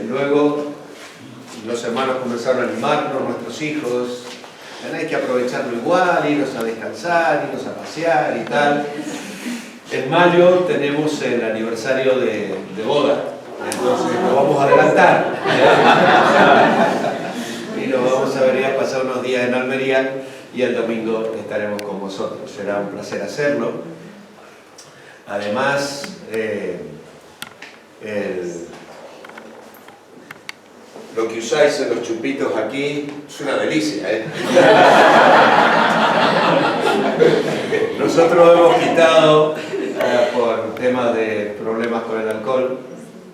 Luego los hermanos comenzaron a animarnos, nuestros hijos, hay que aprovecharlo igual, irnos a descansar, irnos a pasear y tal. En mayo tenemos el aniversario de boda, entonces lo vamos a adelantar. Y nos vamos a venir a pasar unos días en Almería y el domingo estaremos con vosotros. Será un placer hacerlo. Además, lo que usáis en los chupitos aquí es una delicia, ¿eh? Nosotros hemos quitado por temas de problemas con el alcohol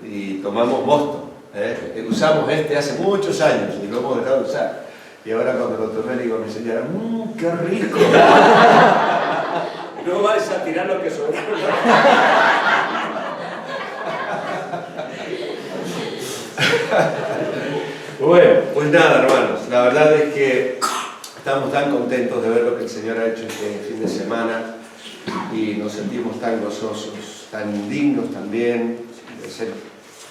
y tomamos Mosto, ¿eh? Usamos este hace muchos años y lo hemos dejado de usar. Y ahora cuando lo tomé digo a mi señora, ¡qué rico! No vais a tirar lo que sobró. Bueno, pues nada, hermanos, la verdad es que estamos tan contentos de ver lo que el Señor ha hecho este fin de semana y nos sentimos tan gozosos, tan dignos también de ser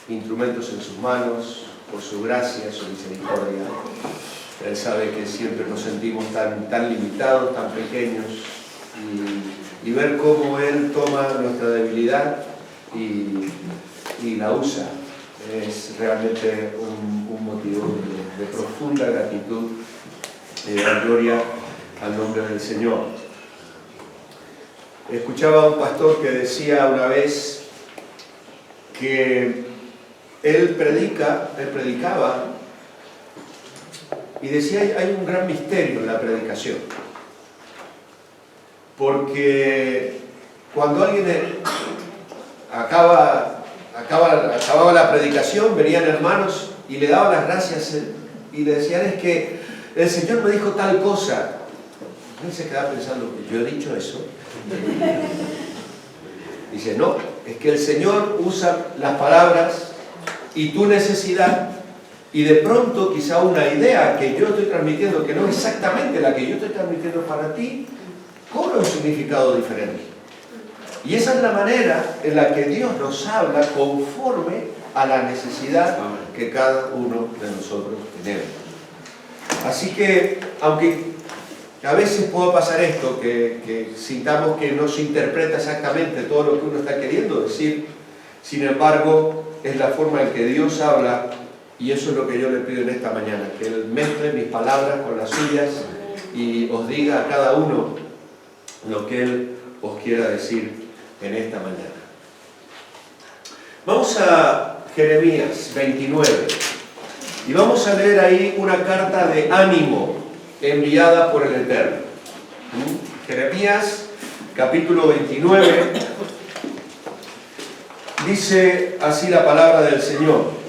instrumentos en sus manos, por su gracia, su misericordia. Él sabe que siempre nos sentimos tan limitados, tan pequeños y ver cómo Él toma nuestra debilidad y la usa. Es realmente un motivo de profunda gratitud y de dar gloria al nombre del Señor. Escuchaba a un pastor que decía una vez que él predicaba y decía hay un gran misterio en la predicación, porque cuando alguien acababa la predicación, venían hermanos y le daban las gracias y le decían, es que el Señor me dijo tal cosa. Y él se quedaba pensando, ¿yo he dicho eso? Dice, no, es que el Señor usa las palabras y tu necesidad y de pronto quizá una idea que yo estoy transmitiendo, que no es exactamente la que yo estoy transmitiendo para ti, cobra un significado diferente. Y esa es la manera en la que Dios nos habla conforme a la necesidad que cada uno de nosotros tenemos. Así que, aunque a veces pueda pasar esto, que sintamos que no se interpreta exactamente todo lo que uno está queriendo decir, sin embargo, es la forma en que Dios habla, y eso es lo que yo le pido en esta mañana, que Él mezcle mis palabras con las suyas y os diga a cada uno lo que Él os quiera decir en esta mañana. Vamos a Jeremías 29 y vamos a leer ahí una carta de ánimo enviada por el Eterno. Jeremías capítulo 29 dice así la palabra del Señor.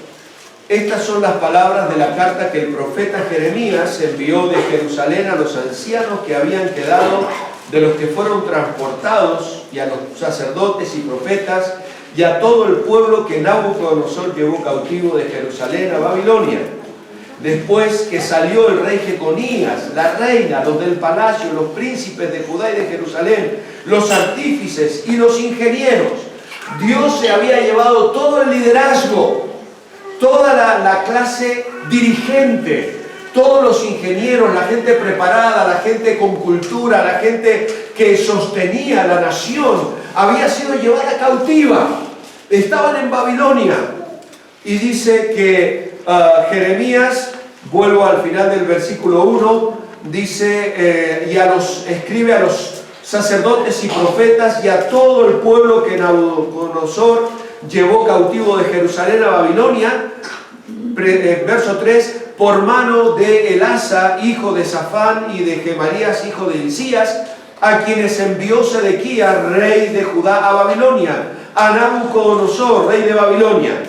Estas son las palabras de la carta que el profeta Jeremías envió de Jerusalén a los ancianos que habían quedado de los que fueron transportados, y a los sacerdotes y profetas, y a todo el pueblo que Nabucodonosor llevó cautivo de Jerusalén a Babilonia. Después que salió el rey Jeconías, la reina, los del palacio, los príncipes de Judá y de Jerusalén, los artífices y los ingenieros, Dios se había llevado todo el liderazgo, toda la clase dirigente, todos los ingenieros, la gente preparada, la gente con cultura, la gente que sostenía la nación, había sido llevada cautiva. Estaban en Babilonia. Y dice que Jeremías, vuelvo al final del versículo 1, dice, escribe a los sacerdotes y profetas y a todo el pueblo que Nabucodonosor llevó cautivo de Jerusalén a Babilonia. Verso 3, por mano de Elasa, hijo de Safán, y de Gemarías, hijo de Hilcías, a quienes envió Sedequías, rey de Judá, a Babilonia, a Nabucodonosor, rey de Babilonia.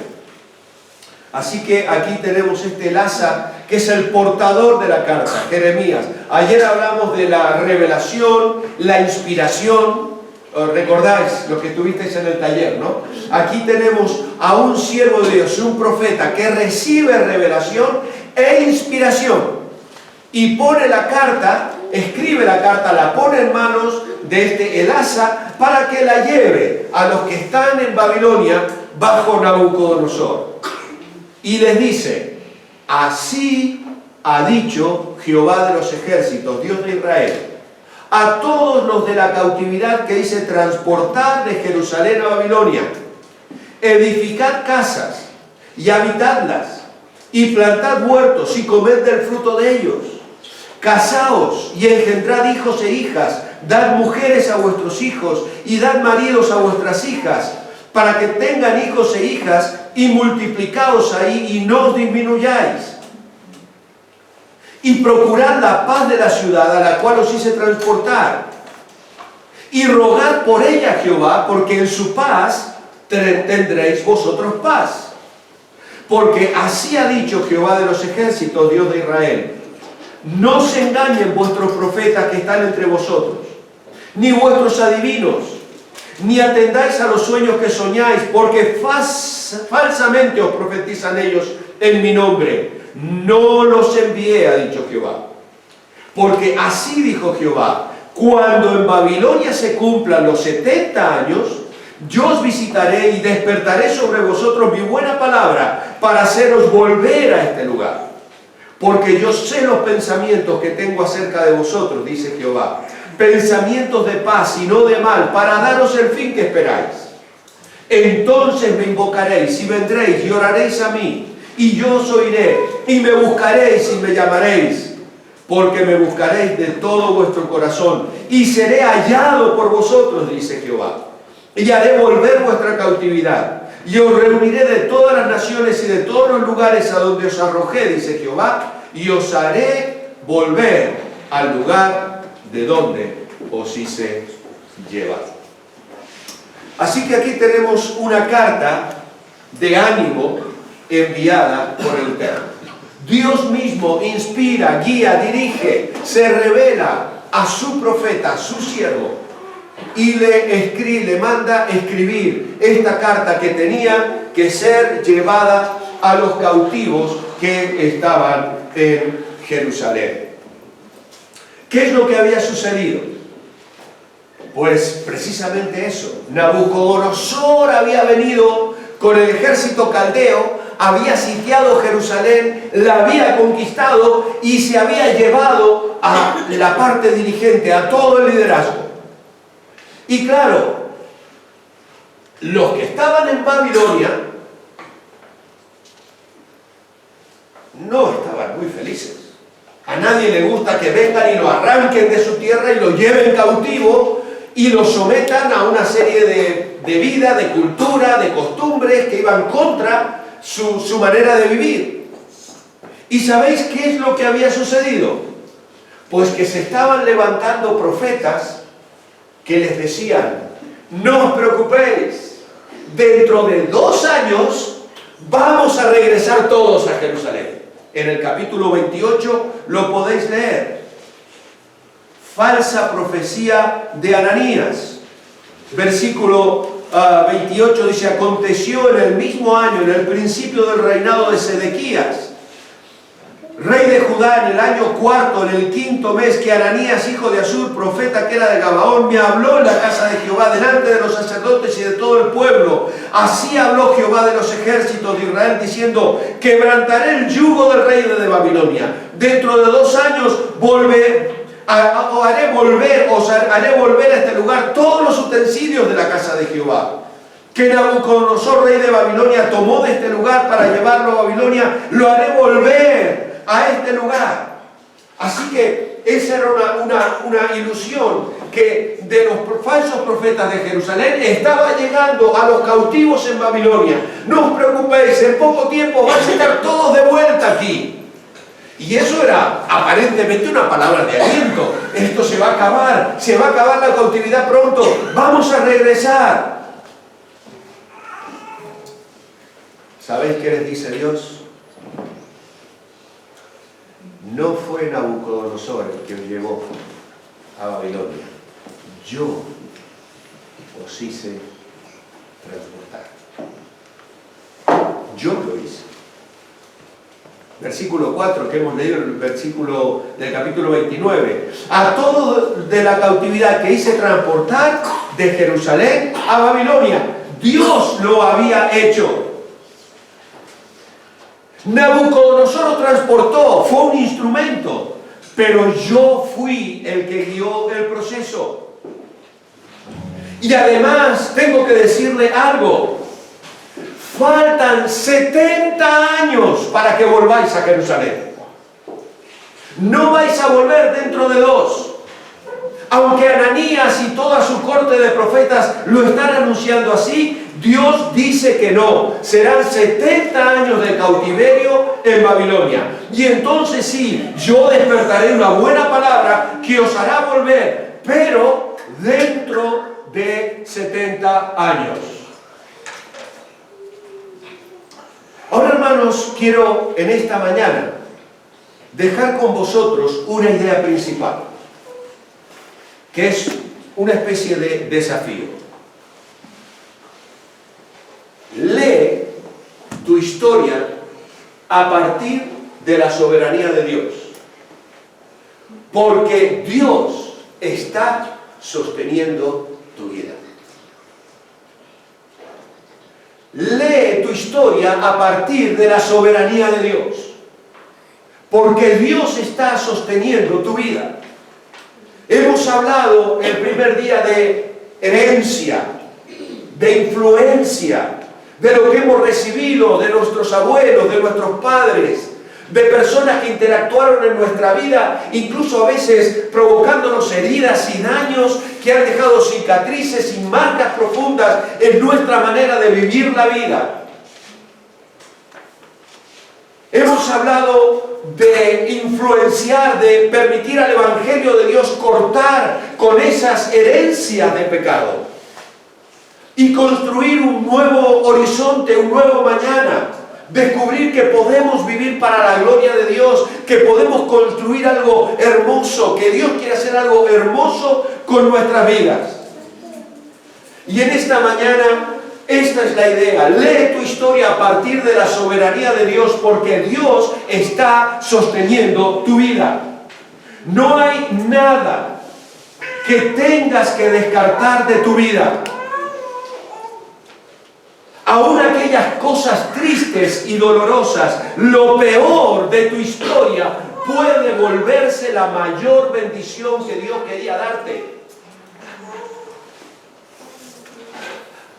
Así que aquí tenemos este Elasa, que es el portador de la carta, Jeremías. Ayer hablamos de la revelación, la inspiración. Recordáis lo que tuvisteis en el taller, ¿no? Aquí tenemos a un siervo de Dios, un profeta que recibe revelación e inspiración y pone la carta, escribe la carta, la pone en manos de este Elasa para que la lleve a los que están en Babilonia bajo Nabucodonosor. y les dice: así ha dicho Jehová de los ejércitos, Dios de Israel, a todos los de la cautividad que hice transportar de Jerusalén a Babilonia: edificad casas y habitadlas, y plantad huertos y comed del fruto de ellos. Casaos y engendrad hijos e hijas, dad mujeres a vuestros hijos y dad maridos a vuestras hijas, para que tengan hijos e hijas, y multiplicaos ahí y no os disminuyáis. Y procurad la paz de la ciudad a la cual os hice transportar, y rogad por ella a Jehová, porque en su paz tendréis vosotros paz. Porque así ha dicho Jehová de los ejércitos, Dios de Israel: no se engañen vuestros profetas que están entre vosotros, ni vuestros adivinos, ni atendáis a los sueños que soñáis, porque falsamente os profetizan ellos en mi nombre. No los envié, ha dicho Jehová. Porque así dijo Jehová: cuando en Babilonia se cumplan los 70 años, yo os visitaré y despertaré sobre vosotros mi buena palabra para haceros volver a este lugar. Porque yo sé los pensamientos que tengo acerca de vosotros, dice Jehová, pensamientos de paz y no de mal, para daros el fin que esperáis. Entonces me invocaréis y vendréis y oraréis a mí, y yo os oiré, y me buscaréis y me llamaréis, porque me buscaréis de todo vuestro corazón, y seré hallado por vosotros, dice Jehová, y haré volver vuestra cautividad, y os reuniré de todas las naciones y de todos los lugares a donde os arrojé, dice Jehová, y os haré volver al lugar de donde os hice llevar. Así que aquí tenemos una carta de ánimo enviada por el Eterno. Dios mismo inspira, guía, dirige, se revela a su profeta, a su siervo, y le manda escribir esta carta que tenía que ser llevada a los cautivos que estaban en Jerusalén. ¿Qué es lo que había sucedido? Pues precisamente eso. Nabucodonosor había venido con el ejército caldeo, había sitiado Jerusalén, la había conquistado y se había llevado a la parte dirigente, a todo el liderazgo. Y claro, los que estaban en Babilonia no estaban muy felices. A nadie le gusta que vengan y lo arranquen de su tierra y lo lleven cautivo y lo sometan a una serie de vida, de cultura, de costumbres que iban contra su manera de vivir. ¿Y sabéis qué es lo que había sucedido? Pues que se estaban levantando profetas que les decían: no os preocupéis, dentro de 2 años vamos a regresar todos a Jerusalén. En el capítulo 28 lo podéis leer. Falsa profecía de Ananías. Versículo 28 dice: aconteció en el mismo año, en el principio del reinado de Sedequías, rey de Judá, en el año 4, en el 5º mes, que Ananías, hijo de Azur, profeta que era de Gabaón, me habló en la casa de Jehová, delante de los sacerdotes y de todo el pueblo. Así habló Jehová de los ejércitos de Israel, diciendo: quebrantaré el yugo del rey de Babilonia. Dentro de 2 años haré volver a este lugar todos los utensilios de la casa de Jehová, que Nabucodonosor, rey de Babilonia, tomó de este lugar para llevarlo a Babilonia. Lo haré volver a este lugar. Así que esa era una ilusión que de los falsos profetas de Jerusalén estaba llegando a los cautivos en Babilonia. No os preocupéis, en poco tiempo vais a estar todos de vuelta aquí. Y eso era aparentemente una palabra de aliento. Esto se va a acabar la cautividad pronto, vamos a regresar. ¿Sabéis qué les dice Dios? No fue Nabucodonosor el que os llevó a Babilonia. Yo os hice transportar. Yo lo hice. Versículo 4, que hemos leído, el versículo del capítulo 29. A todos de la cautividad que hice transportar de Jerusalén a Babilonia, Dios lo había hecho. Nabucodonosor lo transportó, fue un instrumento, pero yo fui el que guió el proceso. Y además tengo que decirle algo. Faltan 70 años para que volváis a Jerusalén. No vais a volver dentro de 2. Aunque Ananías y toda su corte de profetas lo están anunciando así, Dios dice que no. Serán 70 años de cautiverio en Babilonia. Y entonces sí, yo despertaré una buena palabra que os hará volver, pero dentro de 70 años. Ahora, hermanos, quiero en esta mañana dejar con vosotros una idea principal, que es una especie de desafío. Lee tu historia a partir de la soberanía de Dios, porque Dios está sosteniendo tu vida. Lee tu historia a partir de la soberanía de Dios, porque Dios está sosteniendo tu vida. Hemos hablado el primer día de herencia, de influencia, de lo que hemos recibido de nuestros abuelos, de nuestros padres, de personas que interactuaron en nuestra vida, incluso a veces provocándonos heridas y daños que han dejado cicatrices y marcas profundas en nuestra manera de vivir la vida. Hemos hablado de influenciar, de permitir al Evangelio de Dios cortar con esas herencias de pecado y construir un nuevo horizonte, un nuevo mañana. Descubrir que podemos vivir para la gloria de Dios, que podemos construir algo hermoso, que Dios quiere hacer algo hermoso con nuestras vidas. Y en esta mañana, esta es la idea. Lee tu historia a partir de la soberanía de Dios, porque Dios está sosteniendo tu vida. No hay nada que tengas que descartar de tu vida. Aún aquellas cosas tristes y dolorosas, lo peor de tu historia puede volverse la mayor bendición que Dios quería darte.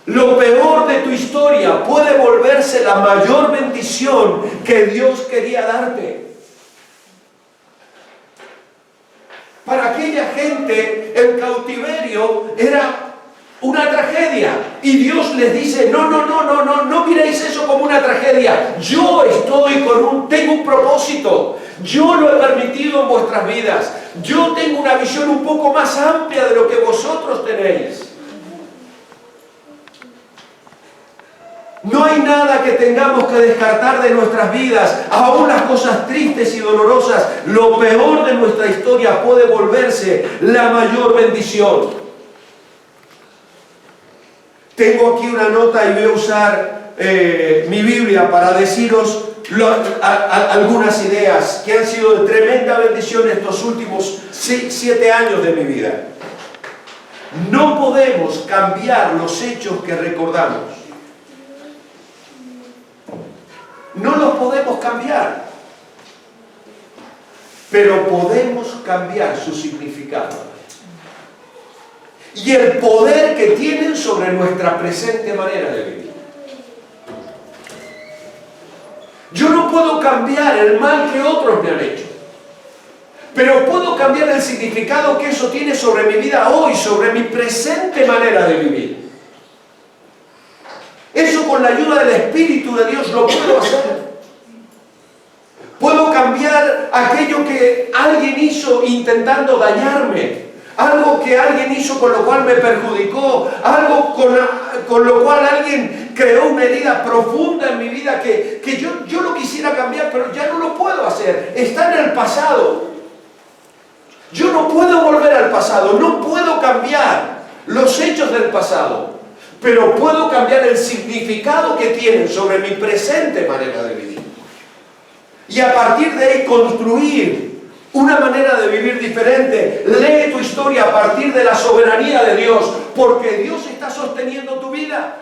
Lo peor de tu historia puede volverse la mayor bendición que Dios quería darte. Para aquella gente, el cautiverio era una tragedia. Y Dios les dice, no miréis eso como una tragedia. Yo tengo un propósito. Yo lo he permitido en vuestras vidas. Yo tengo una visión un poco más amplia de lo que vosotros tenéis. No hay nada que tengamos que descartar de nuestras vidas, aún las cosas tristes y dolorosas. Lo peor de nuestra historia puede volverse la mayor bendición. Tengo aquí una nota y voy a usar mi Biblia para deciros algunas ideas que han sido de tremenda bendición estos últimos 7 años de mi vida. No podemos cambiar los hechos que recordamos. No los podemos cambiar, pero podemos cambiar su significado y el poder que tienen sobre nuestra presente manera de vivir. Yo no puedo cambiar el mal que otros me han hecho, pero puedo cambiar el significado que eso tiene sobre mi vida hoy, sobre mi presente manera de vivir. Eso con la ayuda del Espíritu de Dios lo puedo hacer. Puedo cambiar aquello que alguien hizo intentando dañarme, algo que alguien hizo con lo cual me perjudicó, algo con lo cual alguien creó una herida profunda en mi vida que yo lo quisiera cambiar, pero ya no lo puedo hacer. Está en el pasado. Yo no puedo volver al pasado, no puedo cambiar los hechos del pasado, pero puedo cambiar el significado que tienen sobre mi presente manera de vivir. Y a partir de ahí construir una manera de vivir diferente. Lee tu historia a partir de la soberanía de Dios, porque Dios está sosteniendo tu vida.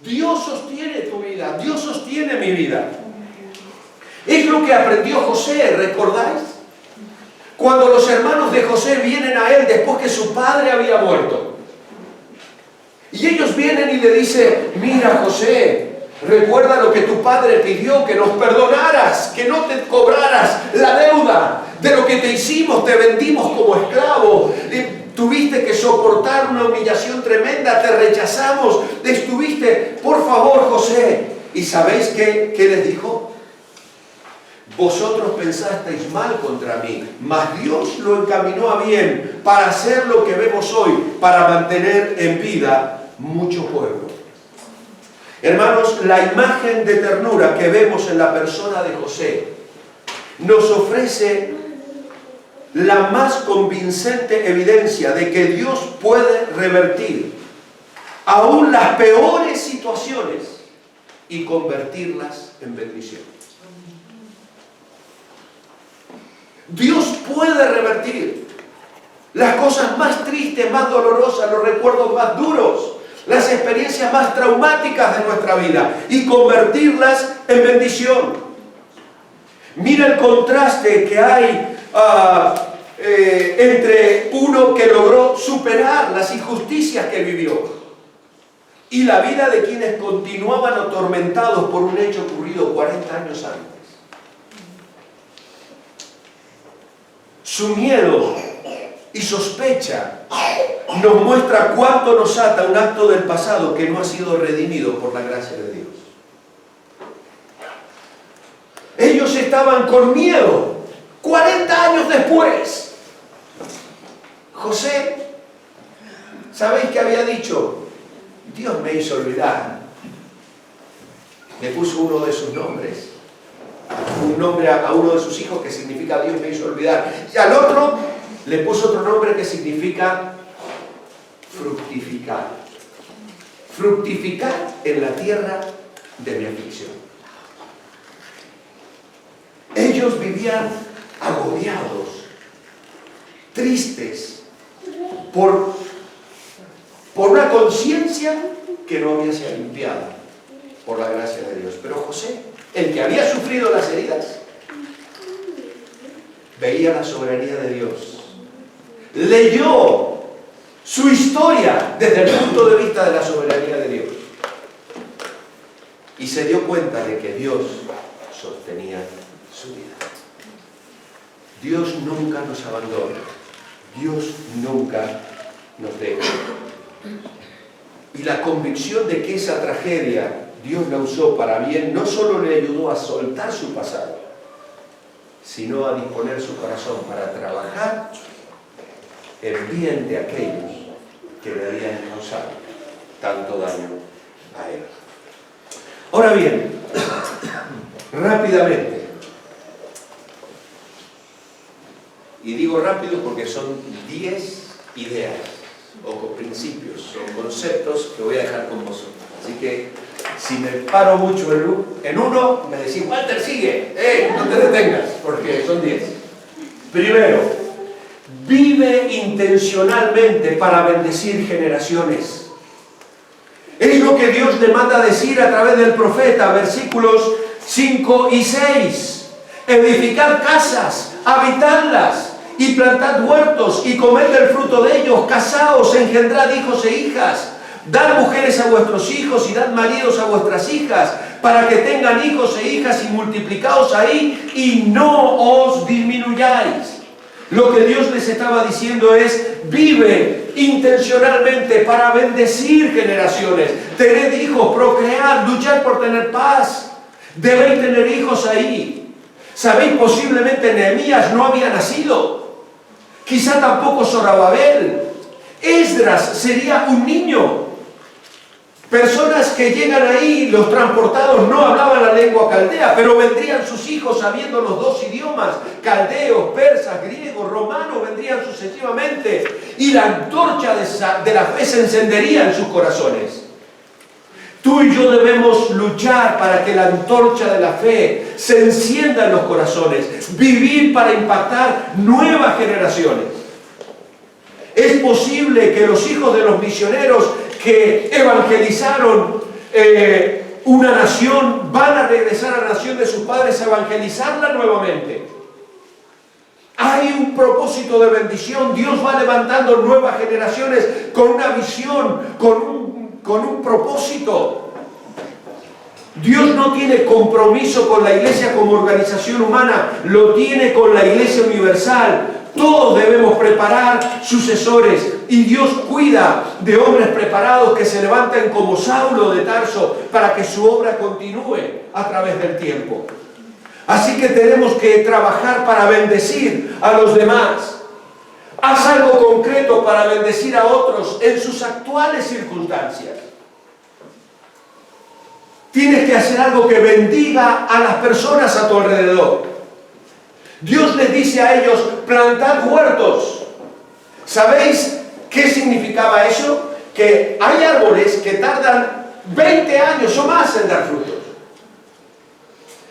Dios sostiene tu vida, Dios sostiene mi vida. Es lo que aprendió José, ¿recordáis? Cuando los hermanos de José vienen a él después que su padre había muerto. Y ellos vienen y le dicen, mira José, recuerda lo que tu padre pidió, que nos perdonaras, que no te cobraras la deuda de lo que te hicimos, te vendimos como esclavo, tuviste que soportar una humillación tremenda, te rechazamos, estuviste, por favor José. ¿Y sabéis qué les dijo? Vosotros pensasteis mal contra mí, mas Dios lo encaminó a bien para hacer lo que vemos hoy, para mantener en vida mucho pueblo. Hermanos, la imagen de ternura que vemos en la persona de José nos ofrece la más convincente evidencia de que Dios puede revertir aún las peores situaciones y convertirlas en bendición. Dios puede revertir las cosas más tristes, más dolorosas, los recuerdos más duros, las experiencias más traumáticas de nuestra vida y convertirlas en bendición. Mira el contraste que hay entre uno que logró superar las injusticias que vivió y la vida de quienes continuaban atormentados por un hecho ocurrido 40 años antes. Su miedo y sospecha nos muestra cuánto nos ata un acto del pasado que no ha sido redimido por la gracia de Dios. Ellos estaban con miedo 40 años después. José, ¿sabéis qué había dicho? Dios me hizo olvidar. Le puso uno de sus nombres. Un nombre a uno de sus hijos que significa Dios me hizo olvidar. Y al otro le puso otro nombre que significa fructificar. Fructificar en la tierra de mi aflicción. Ellos vivían agobiados, tristes, por una conciencia que no había sido limpiada por la gracia de Dios. Pero José, el que había sufrido las heridas, veía la soberanía de Dios. Leyó su historia desde el punto de vista de la soberanía de Dios. Y se dio cuenta de que Dios sostenía su vida. Dios nunca nos abandona. Dios nunca nos deja. Y la convicción de que esa tragedia Dios la usó para bien, no solo le ayudó a soltar su pasado, sino a disponer su corazón para trabajar el bien de aquellos que le habían causado tanto daño a él. Ahora bien, rápidamente, y digo rápido porque son 10 ideas o principios o conceptos que voy a dejar con vosotros. Así que si me paro mucho en uno, me decís, Walter, sigue, no te detengas, porque son 10. Primero, vive intencionalmente para bendecir generaciones. Es lo que Dios le manda a decir a través del profeta, versículos 5 y 6. Edificad casas, habitadlas, y plantad huertos, y comed del fruto de ellos, casaos, engendrad hijos e hijas, dad mujeres a vuestros hijos y dad maridos a vuestras hijas, para que tengan hijos e hijas y multiplicaos ahí y no os disminuyáis. Lo que Dios les estaba diciendo es, vive intencionalmente para bendecir generaciones, tened hijos, procread, luchad por tener paz, debéis tener hijos ahí. Sabéis, posiblemente Nehemías no había nacido, quizá tampoco Zorobabel. Esdras sería un niño. Personas que llegan ahí, los transportados no hablaban la lengua caldea, pero vendrían sus hijos sabiendo los dos idiomas, caldeos, persas, griegos, romanos, vendrían sucesivamente, y la antorcha de la fe se encendería en sus corazones. Tú y yo debemos luchar para que la antorcha de la fe se encienda en los corazones, vivir para impactar nuevas generaciones. Es posible que los hijos de los misioneros que evangelizaron una nación van a regresar a la nación de sus padres a evangelizarla nuevamente. Hay un propósito de bendición. Dios va levantando nuevas generaciones con una visión, con un propósito. Dios no tiene compromiso con la iglesia como organización humana, lo tiene con la iglesia universal. Todos debemos preparar sucesores y Dios cuida de hombres preparados que se levantan como Saulo de Tarso para que su obra continúe a través del tiempo. Así que tenemos que trabajar para bendecir a los demás. Haz algo concreto para bendecir a otros en sus actuales circunstancias. Tienes que hacer algo que bendiga a las personas a tu alrededor. Dios les dice a ellos, plantad huertos. ¿Sabéis qué significaba eso? Que hay árboles que tardan 20 años o más en dar frutos.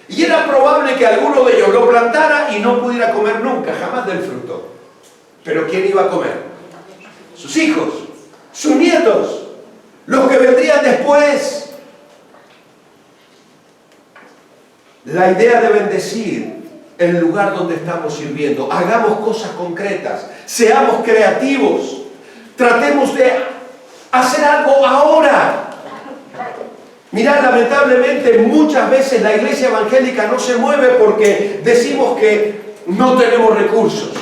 Y era probable que alguno de ellos lo plantara y no pudiera comer nunca, jamás del fruto. ¿Pero quién iba a comer? Sus hijos, sus nietos, los que vendrían después. La idea de bendecir el lugar donde estamos sirviendo. Hagamos cosas concretas, seamos creativos, tratemos de hacer algo ahora. Mirad, lamentablemente muchas veces la iglesia evangélica no se mueve porque decimos que no tenemos recursos.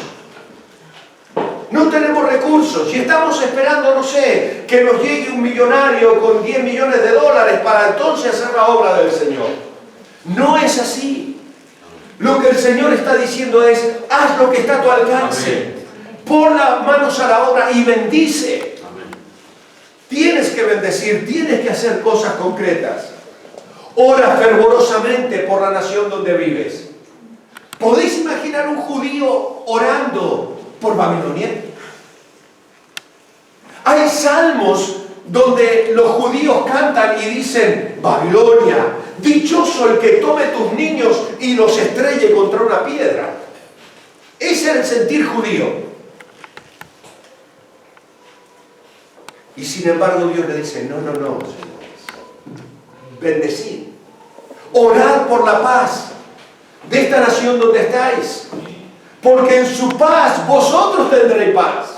No tenemos recursos y estamos esperando, no sé, que nos llegue un millonario con 10 millones de dólares para entonces hacer la obra del Señor. No es así. Lo que el Señor está diciendo es, haz lo que está a tu alcance. Pon las manos a la obra y bendice. Tienes que bendecir, tienes que hacer cosas concretas. Ora fervorosamente por la nación donde vives. ¿Podéis imaginar un judío orando por Babilonia? Hay salmos donde los judíos cantan y dicen, Babilonia, dichoso el que tome tus niños y los estrelle contra una piedra. Ese era el sentir judío. Y sin embargo Dios le dice, no, señores, bendecid, orad por la paz de esta nación donde estáis, porque en su paz vosotros tendréis paz.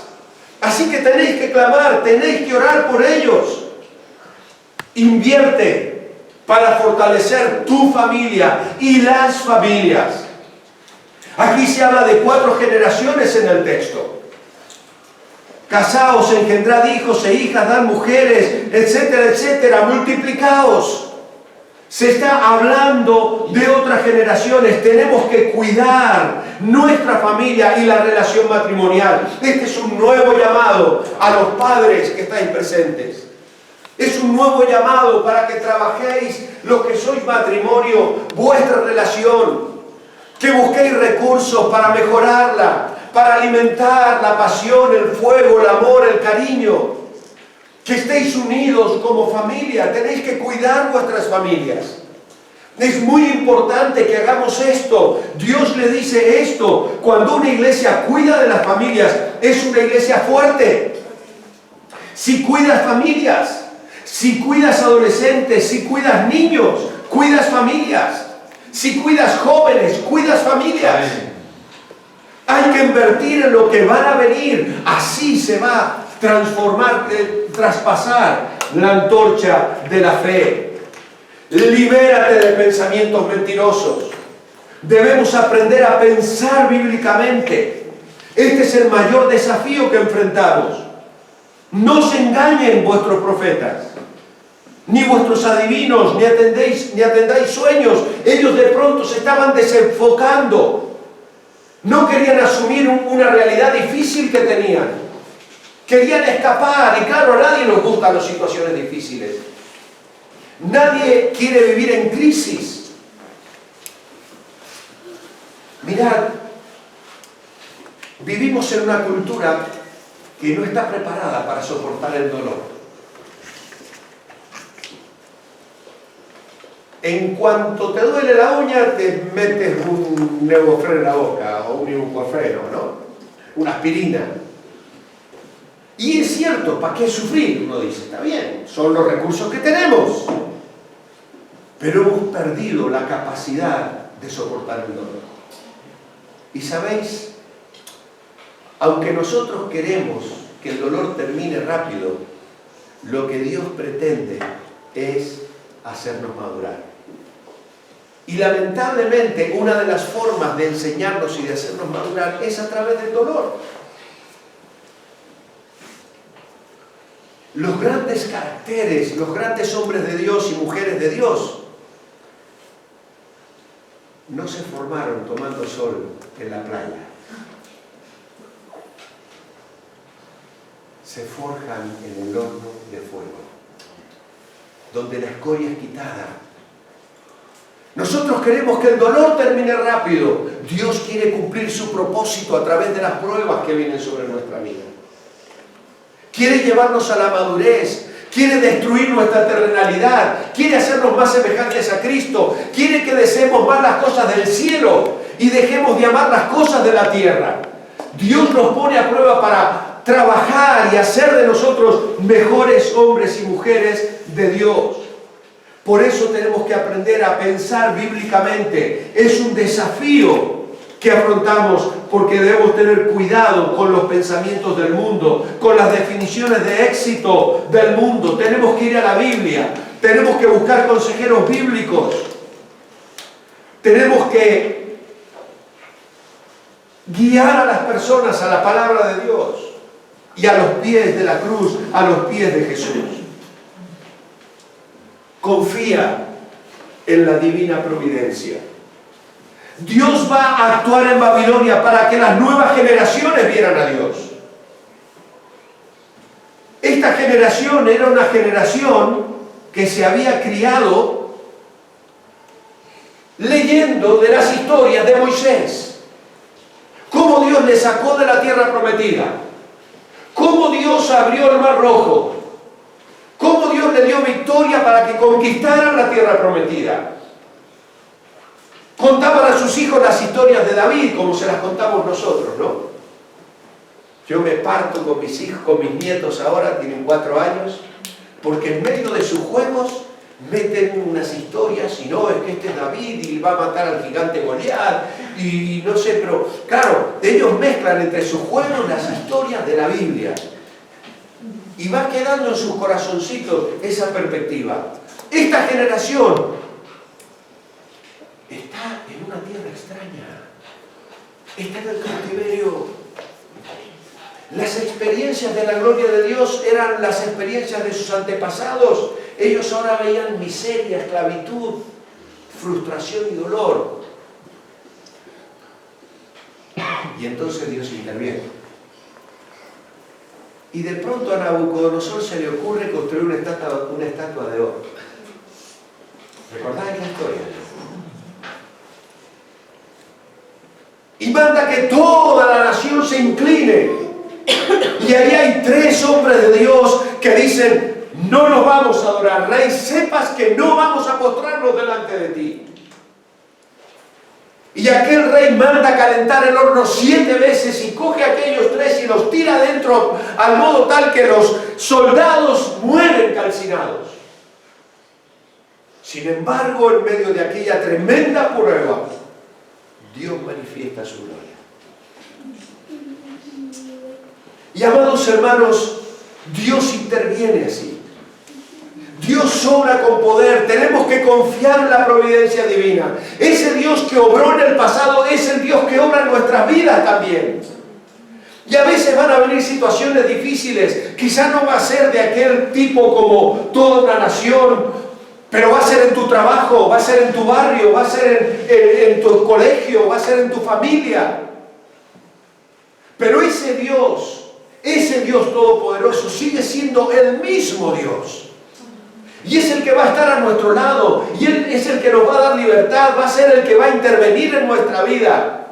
Así que tenéis que clamar, tenéis que orar por ellos. Invierte para fortalecer tu familia y las familias. Aquí se habla de 4 generaciones en el texto. Casaos, engendrad hijos e hijas, dad mujeres, etcétera, etcétera, multiplicaos. Se está hablando de otras generaciones. Tenemos que cuidar nuestra familia y la relación matrimonial. Este es un nuevo llamado a los padres que estáis presentes. Es un nuevo llamado para que trabajéis, los que sois matrimonio, vuestra relación. Que busquéis recursos para mejorarla, para alimentar la pasión, el fuego, el amor, el cariño. Que estéis unidos como familia. Tenéis que cuidar vuestras familias. Es muy importante que hagamos esto. Dios le dice esto. Cuando una iglesia cuida de las familias, es una iglesia fuerte. Si cuidas familias, si cuidas adolescentes, si cuidas niños, cuidas familias. Si cuidas jóvenes, cuidas familias. Hay que invertir en lo que van a venir. Así se va a transformar, traspasar la antorcha de la fe. Libérate de pensamientos mentirosos. Debemos aprender a pensar bíblicamente. Este es el mayor desafío que enfrentamos. No se engañen vuestros profetas, ni vuestros adivinos, ni atendáis sueños. Ellos de pronto se estaban desenfocando. No querían asumir una realidad difícil que tenían. Querían escapar. Y claro, a nadie nos gustan las situaciones difíciles. Nadie quiere vivir en crisis. Mirad, vivimos en una cultura que no está preparada para soportar el dolor. En cuanto te duele la uña, te metes un neurofreno en la boca, o un ibuprofeno, ¿no? Una aspirina. Y es cierto, ¿para qué sufrir? Uno dice, está bien, son los recursos que tenemos. Pero hemos perdido la capacidad de soportar el dolor. Y sabéis, aunque nosotros queremos que el dolor termine rápido, lo que Dios pretende es hacernos madurar. Y lamentablemente una de las formas de enseñarnos y de hacernos madurar es a través del dolor. Los grandes caracteres, los grandes hombres de Dios y mujeres de Dios no se formaron tomando sol en la playa. Se forjan en el horno de fuego, donde la escoria es quitada. Nosotros queremos que el dolor termine rápido. Dios quiere cumplir su propósito a través de las pruebas que vienen sobre nuestra vida. Quiere llevarnos a la madurez, quiere destruir nuestra terrenalidad, quiere hacernos más semejantes a Cristo, quiere que deseemos más las cosas del cielo y dejemos de amar las cosas de la tierra. Dios nos pone a prueba para trabajar y hacer de nosotros mejores hombres y mujeres de Dios. Por eso tenemos que aprender a pensar bíblicamente. Es un desafío que afrontamos porque debemos tener cuidado con los pensamientos del mundo, con las definiciones de éxito del mundo. Tenemos que ir a la Biblia, tenemos que buscar consejeros bíblicos, tenemos que guiar a las personas a la palabra de Dios y a los pies de la cruz, a los pies de Jesús. Confía en la divina providencia. Dios va a actuar en Babilonia para que las nuevas generaciones vieran a Dios. Esta generación era una generación que se había criado leyendo de las historias de Moisés. Cómo Dios le sacó de la tierra prometida. Cómo Dios abrió el mar rojo. Cómo Dios le dio victoria para que conquistaran la tierra prometida. Contaban a sus hijos las historias de David, como se las contamos nosotros, ¿no? Yo me parto con mis hijos, con mis nietos ahora, tienen 4 años, porque en medio de sus juegos meten unas historias, y no, es que este es David y va a matar al gigante Goliat, y no sé, pero claro, ellos mezclan entre sus juegos las historias de la Biblia. Y va quedando en sus corazoncitos esa perspectiva. Esta generación está en una tierra extraña, está en el cautiverio. Las experiencias de la gloria de Dios eran las experiencias de sus antepasados. Ellos ahora veían miseria, esclavitud, frustración y dolor. Y entonces Dios interviene. Y de pronto a Nabucodonosor se le ocurre construir una estatua de oro. ¿Recordáis la historia? Y manda que toda la nación se incline. Y ahí hay 3 hombres de Dios que dicen: no nos vamos a adorar, rey, sepas que no vamos a postrarnos delante de ti. Y aquel rey manda calentar el horno 7 veces y coge a aquellos 3 y los tira adentro, al modo tal que los soldados mueren calcinados. Sin embargo, en medio de aquella tremenda prueba, Dios manifiesta su gloria. Y amados hermanos, Dios interviene así. Dios obra con poder. Tenemos que confiar en la providencia divina. Ese Dios que obró en el pasado es el Dios que obra en nuestras vidas también. Y a veces van a venir situaciones difíciles. Quizá no va a ser de aquel tipo como toda una nación, pero va a ser en tu trabajo, va a ser en tu barrio, va a ser en tu colegio, va a ser en tu familia. Pero ese Dios todopoderoso sigue siendo el mismo Dios. Y es el que va a estar a nuestro lado. Y Él es el que nos va a dar libertad. Va a ser el que va a intervenir en nuestra vida.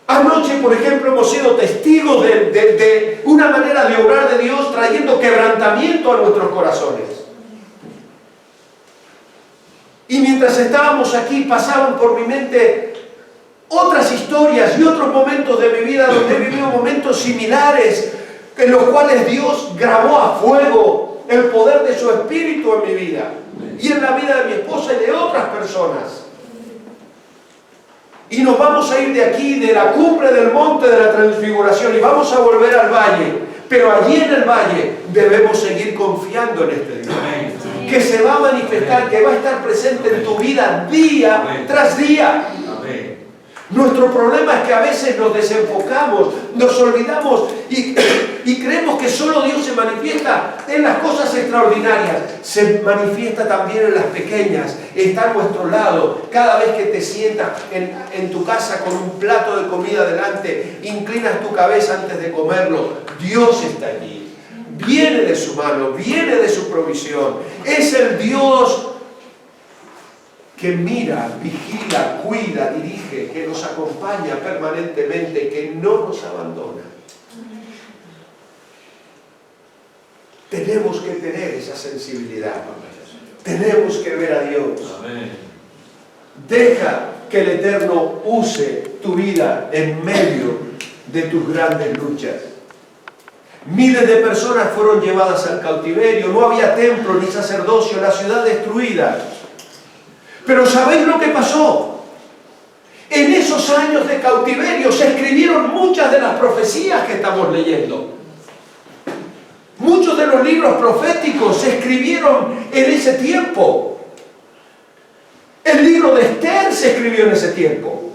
Anoche, por ejemplo, hemos sido testigos de una manera de obrar de Dios trayendo quebrantamiento a nuestros corazones. Y mientras estábamos aquí pasaban por mi mente otras historias y otros momentos de mi vida donde he vivido momentos similares en los cuales Dios grabó a fuego el poder de su Espíritu en mi vida y en la vida de mi esposa y de otras personas. y nos vamos a ir de aquí, de la cumbre del monte de la transfiguración, y vamos a volver al valle. Pero allí en el valle debemos seguir confiando en este Dios, que se va a manifestar, que va a estar presente en tu vida día tras día. Nuestro problema es que a veces nos desenfocamos, nos olvidamos y creemos que solo Dios se manifiesta en las cosas extraordinarias. Se manifiesta también en las pequeñas. Está a nuestro lado. Cada vez que te sientas en tu casa con un plato de comida delante, inclinas tu cabeza antes de comerlo. Dios está allí. Viene de su mano, viene de su provisión. Es el Dios que mira, vigila, cuida, dirige, que nos acompaña permanentemente, que no nos abandona. Tenemos que tener esa sensibilidad. Tenemos que ver a Dios. Deja que el Eterno use tu vida en medio de tus grandes luchas. Miles de personas fueron llevadas al cautiverio, no había templo ni sacerdocio, la ciudad destruida. Pero ¿sabéis lo que pasó? En esos años de cautiverio se escribieron muchas de las profecías que estamos leyendo. Muchos de los libros proféticos se escribieron en ese tiempo. El libro de Esther se escribió en ese tiempo.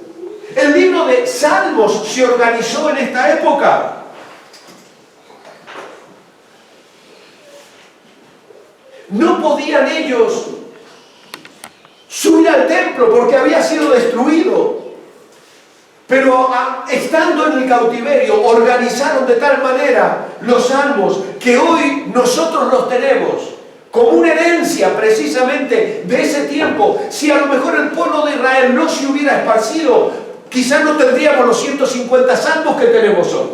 El libro de Salmos se organizó en esta época. No podían ellos subir al templo porque había sido destruido. Pero estando en el cautiverio, organizaron de tal manera los salmos que hoy nosotros los tenemos como una herencia precisamente de ese tiempo. Si a lo mejor el pueblo de Israel no se hubiera esparcido, quizás no tendríamos los 150 salmos que tenemos hoy.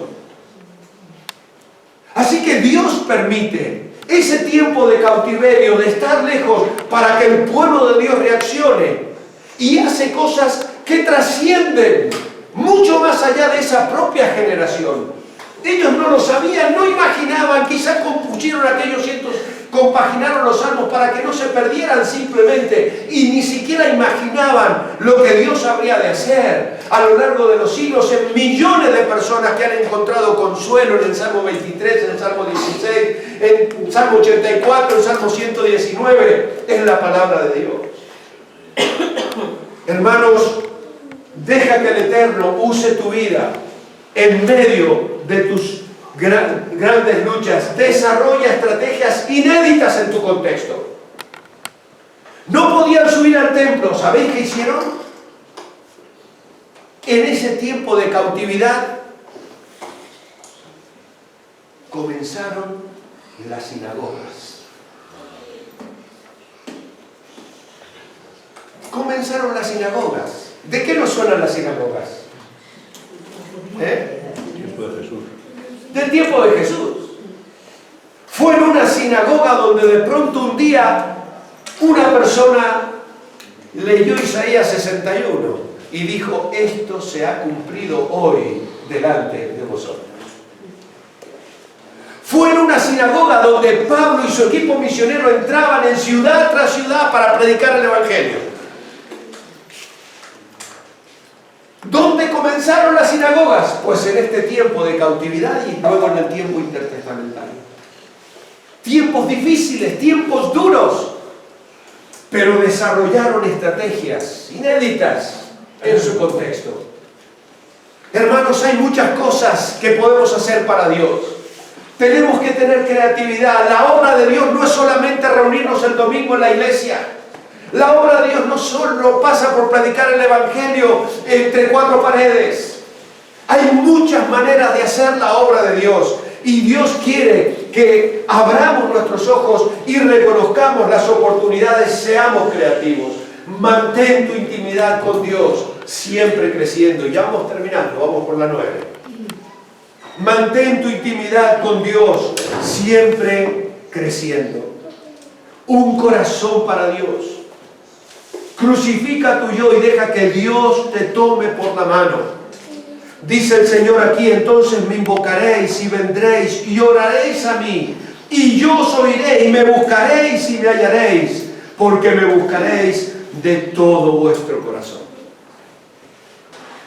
Así que Dios permite ese tiempo de cautiverio, de estar lejos, para que el pueblo de Dios reaccione y hace cosas que trascienden mucho más allá de esa propia generación. Ellos no lo sabían, no imaginaban, quizás compaginaron los salmos para que no se perdieran simplemente, y ni siquiera imaginaban lo que Dios habría de hacer a lo largo de los siglos en millones de personas que han encontrado consuelo en el Salmo 23, en el Salmo 16, en Salmo 84, en Salmo 119, en la palabra de Dios. Hermanos, deja que el Eterno use tu vida en medio de tus grandes luchas. Desarrolla estrategias inéditas en tu contexto. No podían subir al templo. ¿Sabéis qué hicieron? En ese tiempo de cautividad comenzaron las sinagogas. Comenzaron las sinagogas. ¿De qué nos suenan las sinagogas? Tiempo de Jesús. Del tiempo de Jesús. Fue en una sinagoga donde de pronto un día una persona leyó Isaías 61 y dijo: esto se ha cumplido hoy delante de vosotros. Fue en una sinagoga donde Pablo y su equipo misionero entraban en ciudad tras ciudad para predicar el Evangelio. ¿Dónde comenzaron las sinagogas? Pues en este tiempo de cautividad y luego en el tiempo intertestamentario. Tiempos difíciles, tiempos duros, pero desarrollaron estrategias inéditas en su contexto. Hermanos, hay muchas cosas que podemos hacer para Dios. Tenemos que tener creatividad. La obra de Dios no es solamente reunirnos el domingo en la iglesia. La obra de Dios no solo pasa por predicar el Evangelio entre cuatro paredes. Hay muchas maneras de hacer la obra de Dios. Y Dios quiere que abramos nuestros ojos y reconozcamos las oportunidades, seamos creativos. Mantén tu intimidad con Dios, siempre creciendo. Ya vamos terminando, vamos por la 9. Mantén tu intimidad con Dios, siempre creciendo. Un corazón para Dios. Crucifica tu yo y deja que Dios te tome por la mano. Dice el Señor aquí: entonces me invocaréis y vendréis y oraréis a mí, y yo os oiré y me buscaréis y me hallaréis, porque me buscaréis de todo vuestro corazón.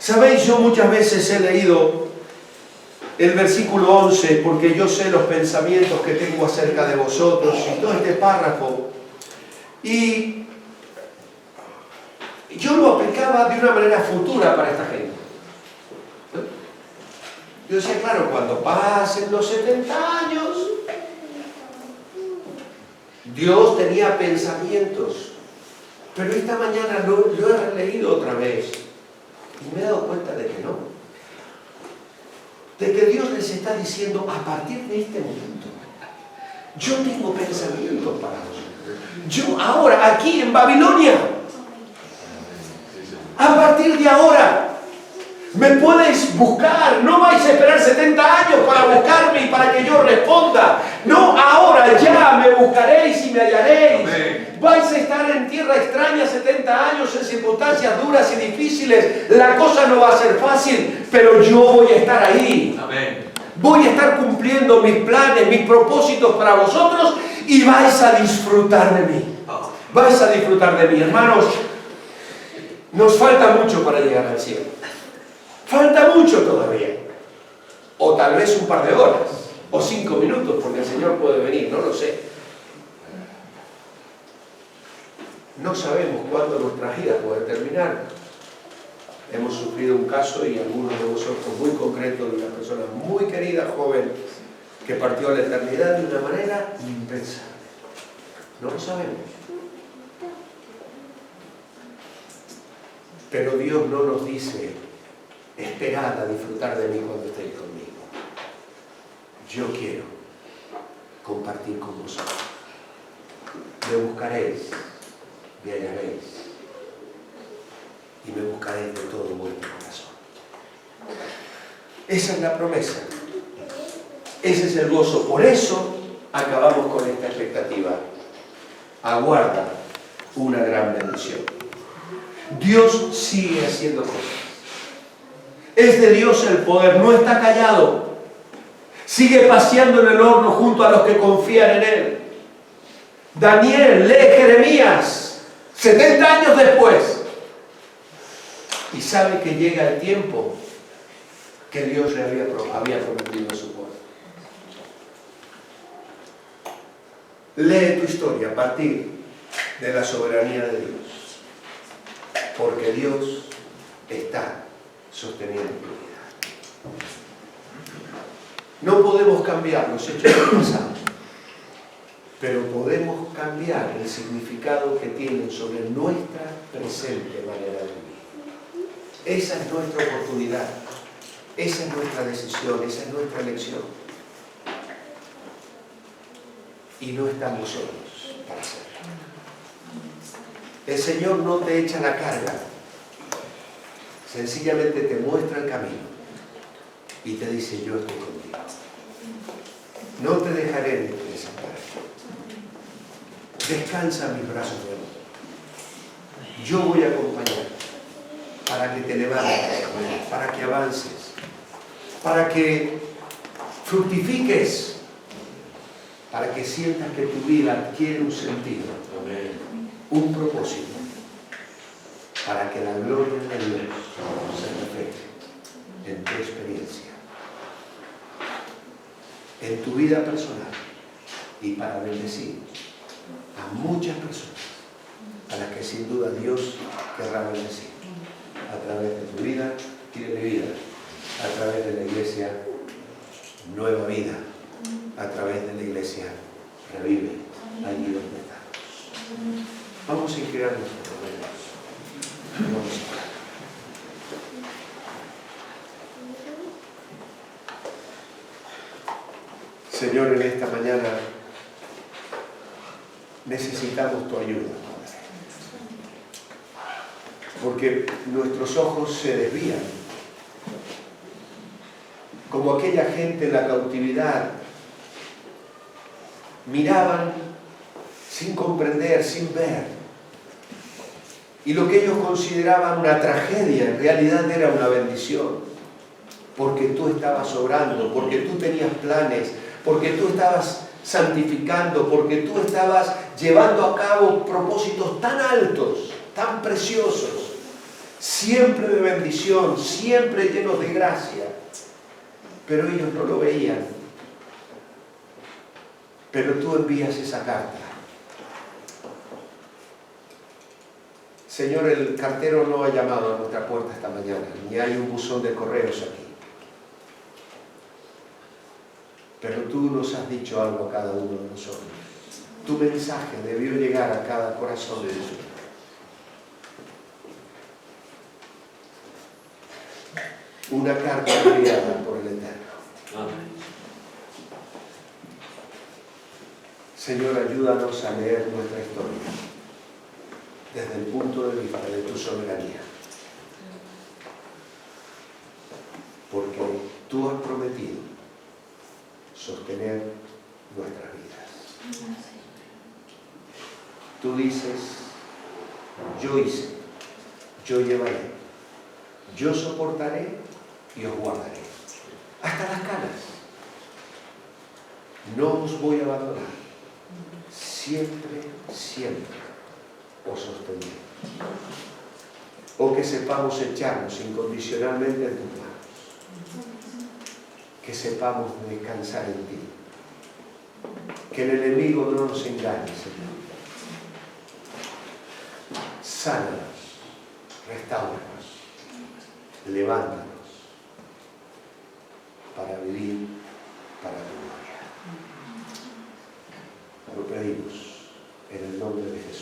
Sabéis, yo muchas veces he leído el versículo 11, porque yo sé los pensamientos que tengo acerca de vosotros, y todo este párrafo, y yo lo aplicaba de una manera futura para esta gente. Yo decía, claro, cuando pasen los 70 años, Dios tenía pensamientos. Pero esta mañana lo he leído otra vez y me he dado cuenta de que no. De que Dios les está diciendo, a partir de este momento, yo tengo pensamientos para vosotros. Yo ahora, aquí en Babilonia, a partir de ahora, me podéis buscar. No vais a esperar 70 años para buscarme y para que yo responda. No, ahora ya me buscaréis y me hallaréis. Amén. Vais a estar en tierra extraña 70 años en circunstancias duras y difíciles. La cosa no va a ser fácil, pero yo voy a estar ahí. Amén. Voy a estar cumpliendo mis planes, mis propósitos para vosotros y vais a disfrutar de mí. Vais a disfrutar de mí, hermanos. Nos falta mucho para llegar al cielo. Falta mucho todavía. O tal vez un par de horas. O 5 minutos, porque el Señor puede venir, no lo sé. No sabemos cuándo nuestra vida puede terminar. Hemos sufrido un caso, y algunos de vosotros muy concreto, de una persona muy querida, joven, que partió a la eternidad de una manera impensable. No lo sabemos. Pero Dios no nos dice, esperad a disfrutar de mí cuando estéis conmigo. Yo quiero compartir con vosotros. Me buscaréis, me hallaréis, y me buscaréis de todo vuestro corazón. Esa es la promesa. Ese es el gozo. Por eso acabamos con esta expectativa. Aguarda una gran bendición. Dios sigue haciendo cosas. Es de Dios el poder, no está callado. Sigue paseando en el horno junto a los que confían en Él. Daniel lee Jeremías 70 años después y sabe que llega el tiempo que Dios le había prometido a su pueblo. Lee tu historia a partir de la soberanía de Dios, porque Dios está sosteniendo tu vida. No podemos cambiar los hechos del pasado, pero podemos cambiar el significado que tienen sobre nuestra presente manera de vivir. Esa es nuestra oportunidad, esa es nuestra decisión, esa es nuestra elección. Y no estamos solos para hacerlo. El Señor no te echa la carga, sencillamente te muestra el camino y te dice, yo estoy contigo. No te dejaré ni te desampararé. Descansa en mis brazos de amor. Yo voy a acompañarte para que te levantes, para que avances, para que fructifiques, para que sientas que tu vida adquiere un sentido, un propósito, para que la gloria de Dios se refleje en tu experiencia, en tu vida personal, y para bendecir a muchas personas a las que sin duda Dios querrá bendecir a través de tu vida y de mi vida, a través de la iglesia Nueva Vida, a través de la iglesia Revive, allí donde estamos. Vamos a inclinar nuestros rostros. Vamos a orar. Señor, en esta mañana necesitamos tu ayuda, Padre, porque nuestros ojos se desvían, como aquella gente en la cautividad. Miraban sin comprender, sin ver, y lo que ellos consideraban una tragedia en realidad era una bendición, porque tú estabas obrando, porque tú tenías planes, porque tú estabas santificando, porque tú estabas llevando a cabo propósitos tan altos, tan preciosos, siempre de bendición, siempre llenos de gracia. Pero ellos no lo veían. Pero tú envías esa carta. Señor, el cartero no ha llamado a nuestra puerta esta mañana, ni hay un buzón de correos aquí. Pero tú nos has dicho algo a cada uno de nosotros. Tu mensaje debió llegar a cada corazón de Jesús. Una carta enviada por el Eterno. Amén. Señor, ayúdanos a leer nuestra historia desde el punto de vista de tu soberanía. Porque tú has prometido sostener nuestras vidas. Tú dices, yo hice, yo llevaré, yo soportaré y os guardaré. Hasta las canas. No os voy a abandonar. Siempre, siempre os sostendré. O que sepamos echarnos incondicionalmente en tus manos. Que sepamos descansar en ti. Que el enemigo no nos engañe, Señor. Sánanos, restáuranos, levántanos para vivir para tu gloria. Lo pedimos en el nombre de Jesús.